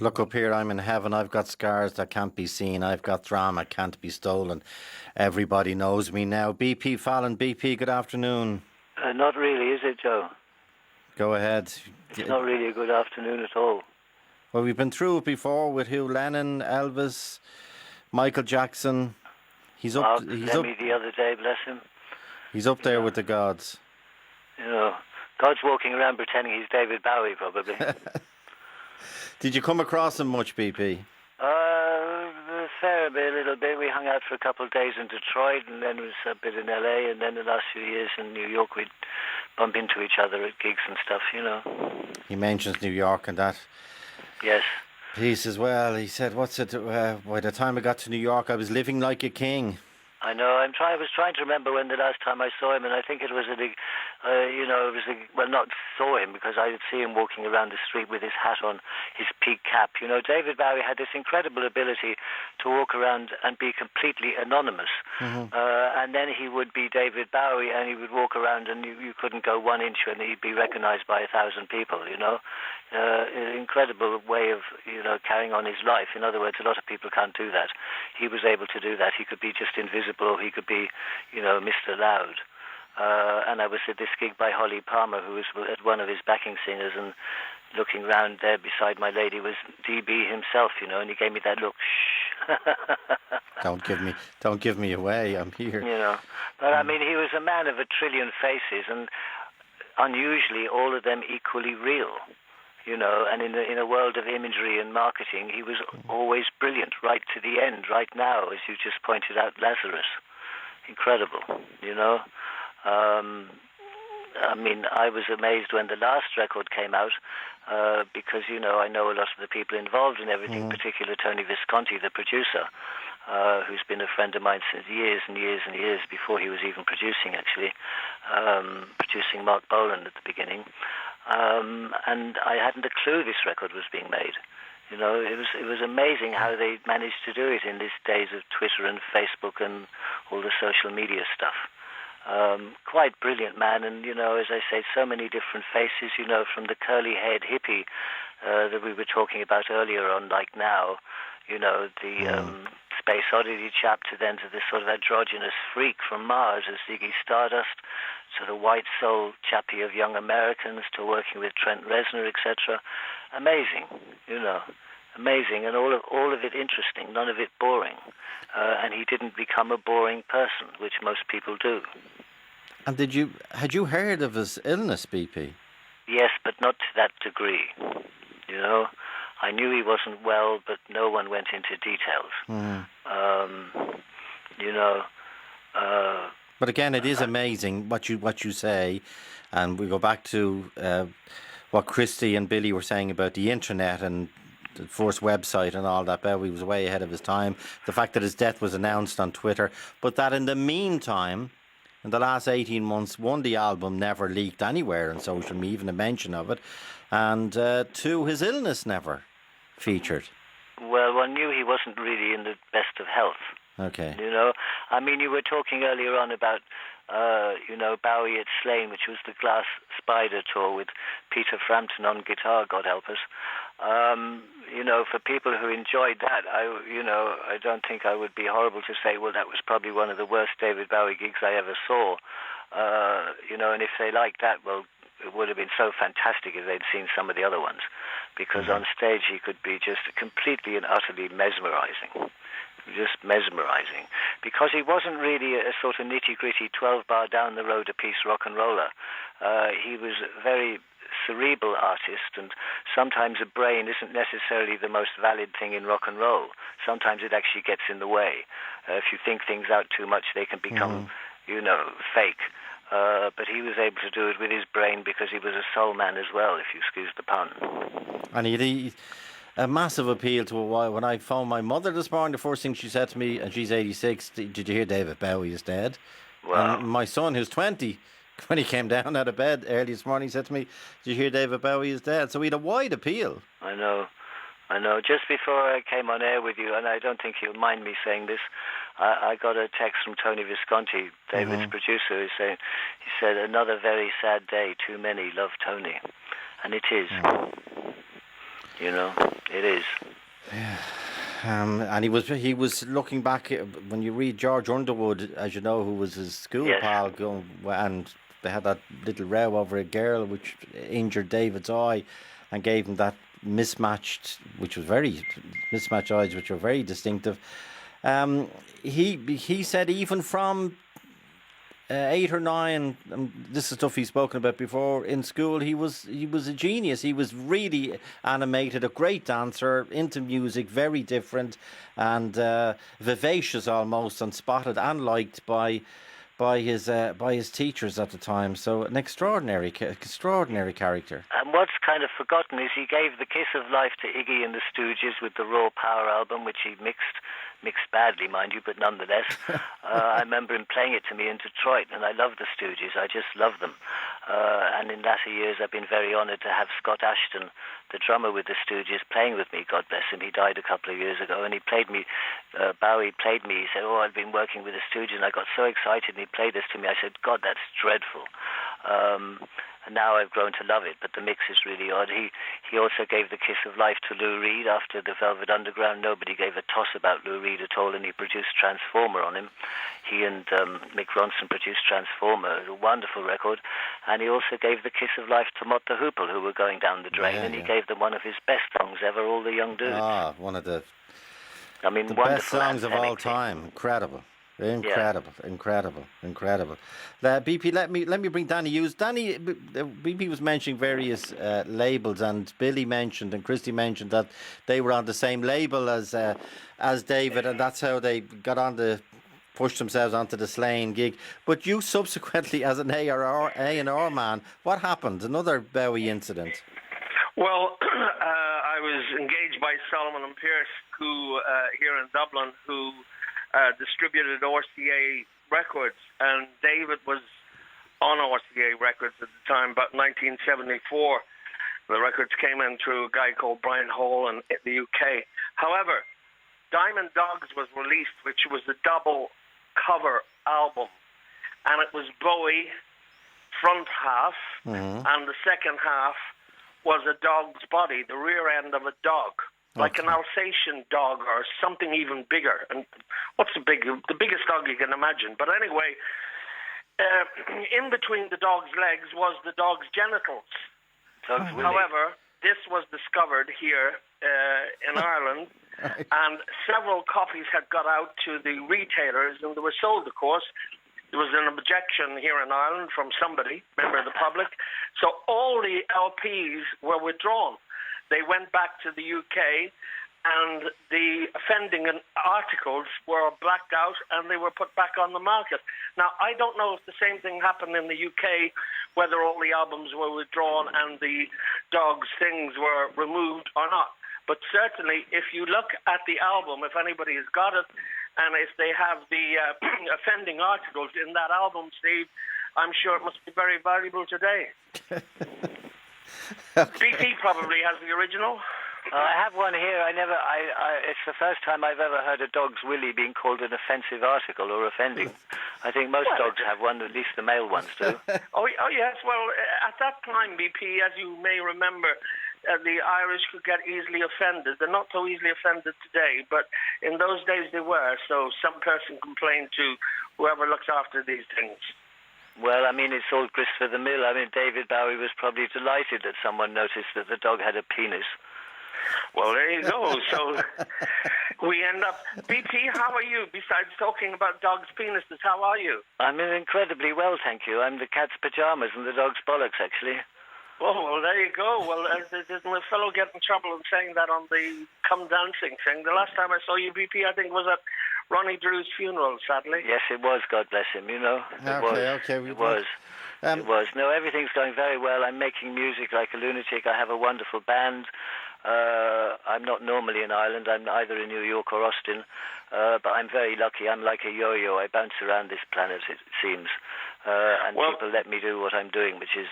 Look up here, I'm in heaven. I've got scars that can't be seen. I've got drama can't be stolen. Everybody knows me now. B.P Fallon, B.P, good afternoon. Not really, is it, Joe? Go ahead. It's not really a good afternoon at all. Well, we've been through it before with who? Lennon, Elvis, Michael Jackson. He's up. Mark He's up. Lemmy the other day, bless him. He's up there with the gods. You know, God's walking around pretending he's David Bowie, probably. Did you come across him much, BP? A fair bit, a little bit. We hung out for a couple of days in Detroit, and then was a bit in LA, and then the last few years in New York, we'd bump into each other at gigs and stuff, you know. He mentions New York and that Yes. piece as well. He said, "What's it? By the time I got to New York, I was living like a king." I know. I was trying to remember when the last time I saw him, and I think it was not saw him because I would see him walking around the street with his hat on, his peak cap. You know, David Bowie had this incredible ability to walk around and be completely anonymous. And then he would be David Bowie, and he would walk around, and you couldn't go 1 inch, and he'd be recognized by 1,000 people. You know, an incredible way of carrying on his life. In other words, a lot of people can't do that. He was able to do that. He could be just invisible. He could be, Mr. Loud. And I was at this gig by Holly Palmer, who was one of his backing singers, and looking round there beside my lady was DB himself, and he gave me that look. Shh. Don't give me away. I'm here. But I mean, he was a man of a trillion faces, and unusually all of them equally real. And in a world of imagery and marketing, he was always brilliant, right to the end, right now, as you just pointed out, Lazarus. Incredible, I mean, I was amazed when the last record came out, because, I know a lot of the people involved in everything, particularly Tony Visconti, the producer, who's been a friend of mine since years and years and years before he was even producing, actually, producing Mark Bolan at the beginning. And I hadn't a clue this record was being made. It was amazing how they managed to do it in these days of Twitter and Facebook and all the social media stuff. Quite brilliant man, and as I say, so many different faces. From the curly-haired hippie that we were talking about earlier on, like now, the Space Oddity chap, to this sort of androgynous freak from Mars as Ziggy Stardust, to the white soul chappie of Young Americans, to working with Trent Reznor, etc. Amazing, amazing, and all of it interesting, none of it boring. And he didn't become a boring person, which most people do. And had you heard of his illness, BP? Yes, but not to that degree. I knew he wasn't well, but no one went into details. But again, it is amazing what you say, and we go back to what Christy and Billy were saying about the internet and the first website and all that. Bowie was way ahead of his time. The fact that his death was announced on Twitter, but that in the meantime, in the last 18 months, one, the album never leaked anywhere on social media, even a mention of it, and two, his illness never featured. Well, one knew he wasn't really in the best of health. Okay. I mean, you were talking earlier on about, Bowie at Slane, which was the Glass Spider tour with Peter Frampton on guitar, God help us. For people who enjoyed that, I don't think I would be horrible to say, well, that was probably one of the worst David Bowie gigs I ever saw. And if they liked that, well, it would have been so fantastic if they'd seen some of the other ones, because on stage he could be just completely and utterly mesmerizing. Just mesmerizing, because he wasn't really a sort of nitty-gritty 12-bar down the road a piece rock and roller. He was a very cerebral artist, and sometimes a brain isn't necessarily the most valid thing in rock and roll. Sometimes it actually gets in the way. If you think things out too much, they can become, fake. But he was able to do it with his brain because he was a soul man as well, if you excuse the pun. And he a massive appeal to a while. When I phoned my mother this morning, the first thing she said to me, and she's 86, did you hear David Bowie is dead? Wow. And my son, who's 20, when he came down out of bed early this morning, he said to me, did you hear David Bowie is dead? So he had a wide appeal. I know. Just before I came on air with you, and I don't think you'll mind me saying this, I got a text from Tony Visconti, David's producer, he said, another very sad day, too many love Tony. And it is. It is. And he was looking back when you read George Underwood, as you know, who was his school pal, and they had that little row over a girl which injured David's eye, and gave him that mismatched eyes, which were very distinctive. He said even from 8 or 9, this is stuff he's spoken about before, in school he was a genius. He was really animated, a great dancer, into music, very different, and vivacious almost, and spotted and liked by his teachers at the time. So an extraordinary character. And what's kind of forgotten is he gave the kiss of life to Iggy and the Stooges with the Raw Power album, which he mixed badly, mind you, but nonetheless. I remember him playing it to me in Detroit, and I love the Stooges. I just love them. And in latter years, I've been very honoured to have Scott Ashton, the drummer with the Stooges, playing with me. God bless him. He died a couple of years ago, and he played me. Bowie played me. He said, "Oh, I've been working with the Stooges," and I got so excited, and he played this to me. I said, "God, that's dreadful." And now I've grown to love it, but the mix is really odd. He also gave the kiss of life to Lou Reed after the Velvet Underground. Nobody gave a toss about Lou Reed at all, and he produced Transformer on him. He and Mick Ronson produced Transformer, a wonderful record. And he also gave the kiss of life to Mott the Hoople, who were going down the drain, and he gave them one of his best songs ever, All the Young Dudes. One of the best songs of all time. Incredible. Incredible. BP, let me bring Danny Hughes. Danny, BP was mentioning various labels, and Billy mentioned and Christy mentioned that they were on the same label as David, and that's how they got on to push themselves onto the Slane gig. But you subsequently, as an A&R man, what happened? Another Bowie incident. Well, I was engaged by Solomon and Pierce, who here in Dublin, who distributed RCA Records, and David was on RCA Records at the time, about 1974. The records came in through a guy called Brian Hall in the UK. However, Diamond Dogs was released, which was a double cover album, and it was Bowie front half, and the second half was a dog's body, the rear end of a dog. Like an Alsatian dog or something even bigger. And what's the biggest dog you can imagine? But anyway, in between the dog's legs was the dog's genitals. However, this was discovered here in Ireland, and several copies had got out to the retailers, and they were sold, of course. There was an objection here in Ireland from somebody, member of the public. So all the LPs were withdrawn. They went back to the UK, and the offending articles were blacked out, and they were put back on the market. Now, I don't know if the same thing happened in the UK, whether all the albums were withdrawn and the dog's things were removed or not. But certainly, if you look at the album, if anybody has got it, and if they have the offending articles in that album, Steve, I'm sure it must be very valuable today. B.P. probably has the original. I have one here. It's the first time I've ever heard a dog's willy being called an offensive article or offending. I think most dogs have one, at least the male ones do. Oh yes. Well, at that time, B.P., as you may remember, the Irish could get easily offended. They're not so easily offended today, but in those days they were. So some person complained to whoever looks after these things. Well, I mean, it's old Christopher the Mill. I mean, David Bowie was probably delighted that someone noticed that the dog had a penis. Well, there you go. So we end up... BP, how are you? Besides talking about dogs' penises, how are you? I'm incredibly well, thank you. I'm the cat's pajamas and the dog's bollocks, actually. Oh, well, there you go. Well, didn't the fellow get in trouble in saying that on the Come Dancing thing? The last time I saw you, BP, I think was at Ronnie Drew's funeral, sadly. Yes, it was, God bless him, you know. It was. No, everything's going very well. I'm making music like a lunatic. I have a wonderful band. I'm not normally in Ireland. I'm either in New York or Austin. But I'm very lucky. I'm like a yo-yo. I bounce around this planet, it seems. And people let me do what I'm doing, which is,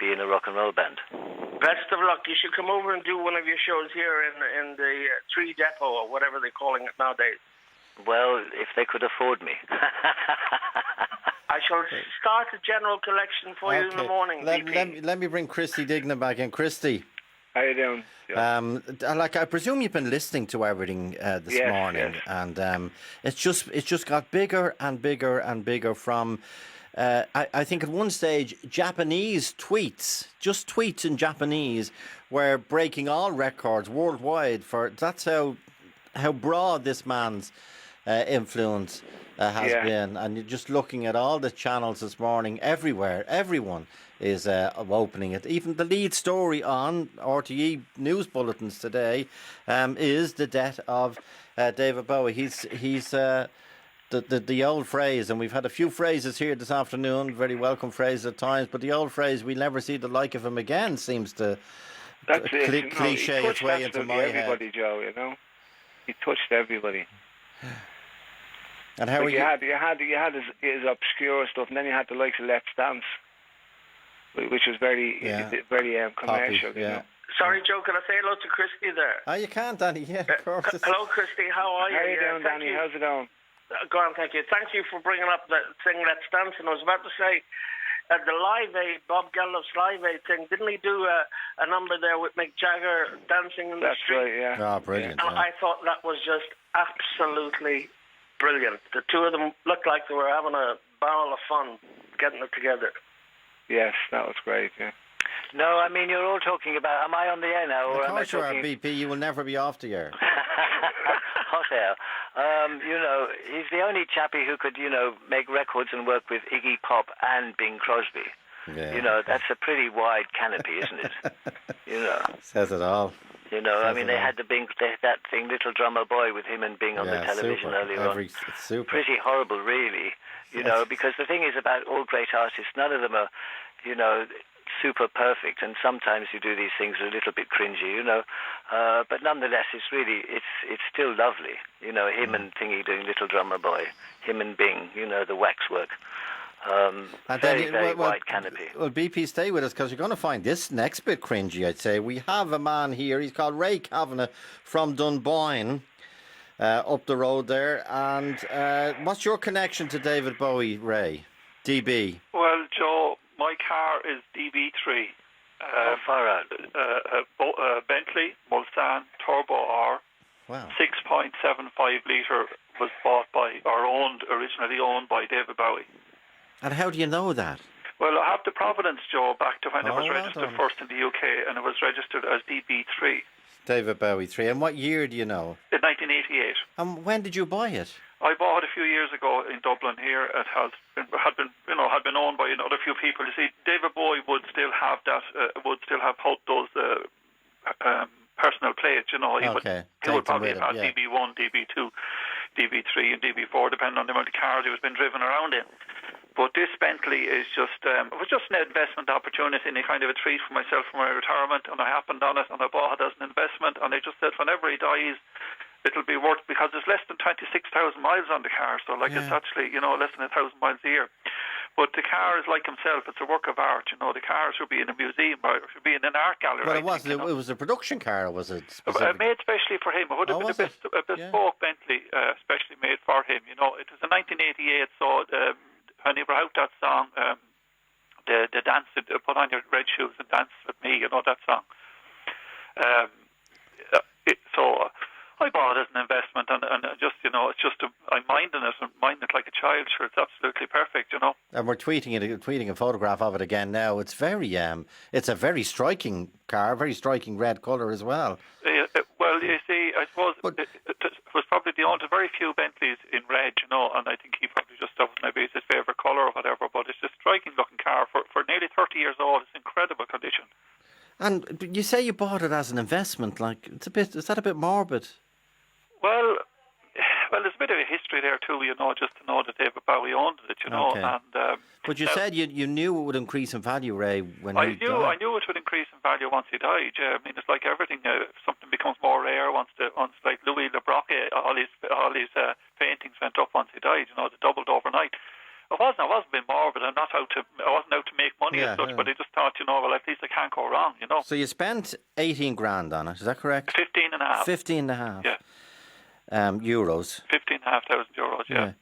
be in a rock and roll band. Best of luck. You should come over and do one of your shows here in the Tree Depot, or whatever they're calling it nowadays. Well, if they could afford me. I shall start a general collection for you in the morning, BP. Let me bring Christy Dignan back in. Christy. How you doing? Like, I presume you've been listening to everything this morning, and it's just got bigger and bigger and bigger. From I think at one stage Japanese tweets, just tweets in Japanese, were breaking all records worldwide. That's how broad this man's influence has been. And you're just looking at all the channels this morning, everywhere, everyone is opening it. Even the lead story on RTE news bulletins today is the death of David Bowie. He's the old phrase, and we've had a few phrases here this afternoon, very welcome phrases at times, but the old phrase, "we'll never see the like of him again," seems to cliche its way into my everybody, head. Joe, you know, he touched everybody. And how you had his obscure stuff, and then you had the likes of Let's Dance, which was very commercial. Poppy, you know. Sorry, Joe, can I say hello to Christy there? Oh, you can, Danny, yeah, of course. Hello, Christy, how are you? How are you doing, Danny? You. How's it going? Go on, thank you. Thank you for bringing up the thing Let's Dance. And I was about to say, at the Live Aid, Bob Geldof's Live Aid thing, didn't he do a number there with Mick Jagger dancing in the street? That's right, yeah. Oh, brilliant. And I thought that was just absolutely brilliant. The two of them looked like they were having a barrel of fun getting it together. Yes, that was great, yeah. No, I mean, you're all talking about, am I on the air now? Or Of am I course you are, talking... BP, you will never be off the air. Hot air. You know, he's the only chappie who could, you know, make records and work with Iggy Pop and Bing Crosby. Yeah. You know, that's a pretty wide canopy, isn't it? You know. Says it all. You know, I mean, they had that thing, Little Drummer Boy, with him and Bing on the television earlier on. It's super. Pretty horrible, really. You know, because the thing is about all great artists, none of them are, you know, super perfect, and sometimes you do these things a little bit cringy, you know, but nonetheless it's still lovely, you know, him and Thingy doing Little Drummer Boy, him and Bing, you know, the waxwork, very wide canopy. Well, BP, stay with us, because you're going to find this next bit cringy, I'd say. We have a man here, he's called Ray Kavanagh from Dunboyne, up the road there, and what's your connection to David Bowie, Ray? DB? Well, Joe, my car is DB3. Far out. Bentley Mulsanne Turbo R. Wow. 6.75 litre was bought by, or originally owned by David Bowie. And how do you know that? Well, I have the provenance, Joe, back to when it was well registered done. first in the UK, and it was registered as DB3 David Bowie 3. And what year do you know? in 1988. And when did you buy it? I bought it a few years ago in Dublin here. It had been owned by another few people. You see, David Bowie would still have that, those personal plates, you know. He would probably have had DB1, DB2, DB3 and DB4, depending on the amount of cars he was been driven around in. But this Bentley is just, it was just an investment opportunity and a kind of a treat for myself for my retirement, and I happened on it and I bought it as an investment, and I just said whenever he dies, it'll be worth, because there's less than 26,000 miles on the car, so it's actually, you know, less than 1,000 miles a year. But the car is like himself; it's a work of art. You know, the car should be in a museum or it should be in an art gallery. Well, it was a production car, was it? Made specially for him. It would have been a bespoke Bentley, specially made for him. You know, it was in 1988, so when he wrote that song, the dance, put on your red shoes and dance with me. You know that song. So I bought it as an investment, and just, you know, it's just I'm minding it like a child. Sure, it's absolutely perfect, you know. And we're tweeting a photograph of it again now. It's it's a very striking car, very striking red colour as well. Well, you see, I suppose it was probably the very few Bentleys in red, you know, and I think he probably just thought maybe it's his favourite colour or whatever. But it's a striking looking car for nearly 30 years old. It's incredible condition. And you say you bought it as an investment. Like, is that a bit morbid? Well, there's a bit of a history there too, you know, just to know that David Bowie owned it, you know. Okay. And but you said you knew it would increase in value, Ray, when I knew it would increase in value once he died. I mean, it's like everything. If something becomes more rare once like Louis Le Brocquet, all his paintings went up once he died. You know, they doubled overnight. I wasn't being morbid. I wasn't out to make money as such, but I just thought, you know, well, at least I can't go wrong, you know. So you spent 18 grand on it, is that correct? 15 and a half. 15 and a half. Yeah. Euros. 15,500 euros, yeah.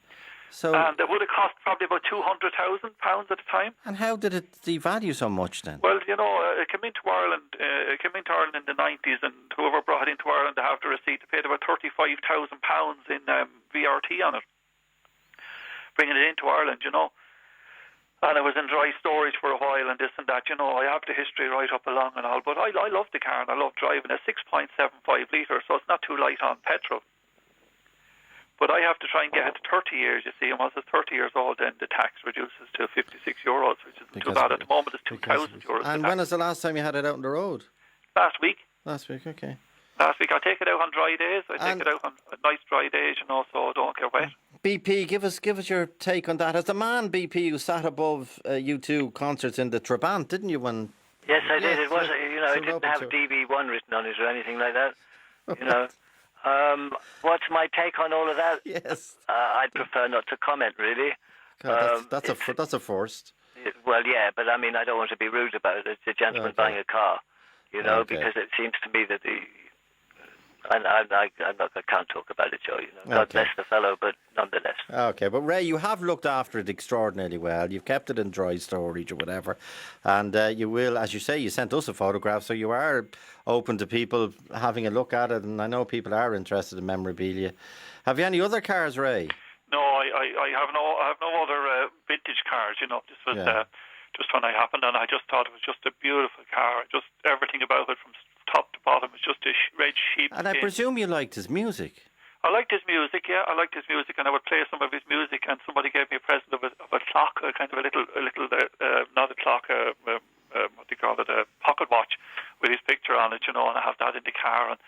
And it would have cost probably about £200,000 at the time. And how did it devalue so much then? Well, it came into Ireland. In the 90s, and whoever brought it into Ireland to have the receipt, they paid about £35,000 in VRT on it, bringing it into Ireland. And it was in dry storage for a while and this and that. I have the history right up along and all, but I love the car and I love driving it. 6.75 litre, so it's not too light on petrol. But I have to try and get it to 30 years, you see, and once it's 30 years old, then the tax reduces to €56, which isn't too bad. At the moment, it's €2,000. And when was the last time you had it out on the road? Last week. Last week, okay. Last week. I take it out on dry days. I take it out on nice dry days, so I don't get wet. BP, give us your take on that. As the man, BP, who sat above U2 concerts in the Trabant, didn't you? Yes, I did. It was, it didn't have DB1 written on it or anything like that. What's my take on all of that? Yes. I'd prefer not to comment, really. God, that's a first. Well, yeah, but I mean, I don't want to be rude about it. It's a gentleman buying a car, because it seems to me that I can't talk about it, Joe. God bless the fellow, but nonetheless. Okay, but Ray, you have looked after it extraordinarily well. You've kept it in dry storage or whatever, and you will, as you say, you sent us a photograph, so you are open to people having a look at it, and I know people are interested in memorabilia. Have you any other cars, Ray? No, I have no other vintage cars. This was just when I happened, and I just thought it was just a beautiful car. Just everything about it from top to bottom was just a red sheep. And I presume you liked his music. I liked his music, yeah. I liked his music, and I would play some of his music. And somebody gave me a present of a clock, a kind of a little, not a clock, what do you call it, a pocket watch with his picture on it, and I have that in the car. And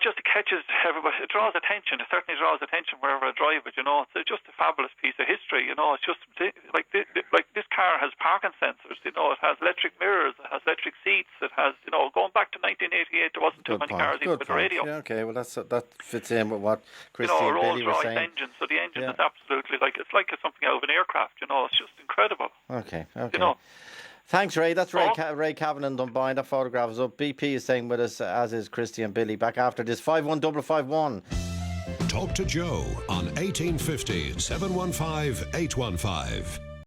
just it catches everybody. It draws attention. It certainly draws attention wherever I drive it. It's just a fabulous piece of history. It's just like this car has parking sensors. It has electric mirrors. It has electric seats. It has, going back to 1988, there wasn't too many cars even with a radio. Yeah, okay. Well, that fits in with what Christy and Billy were saying. Engine. So the engine is absolutely it's like something out of an aircraft. It's just incredible. Okay. Thanks, Ray. That's Ray Cavan in Dunboyne. That photograph is up. BP is staying with us, as is Christy and Billy. Back after this. 51551. Talk to Joe on 1850 715 815.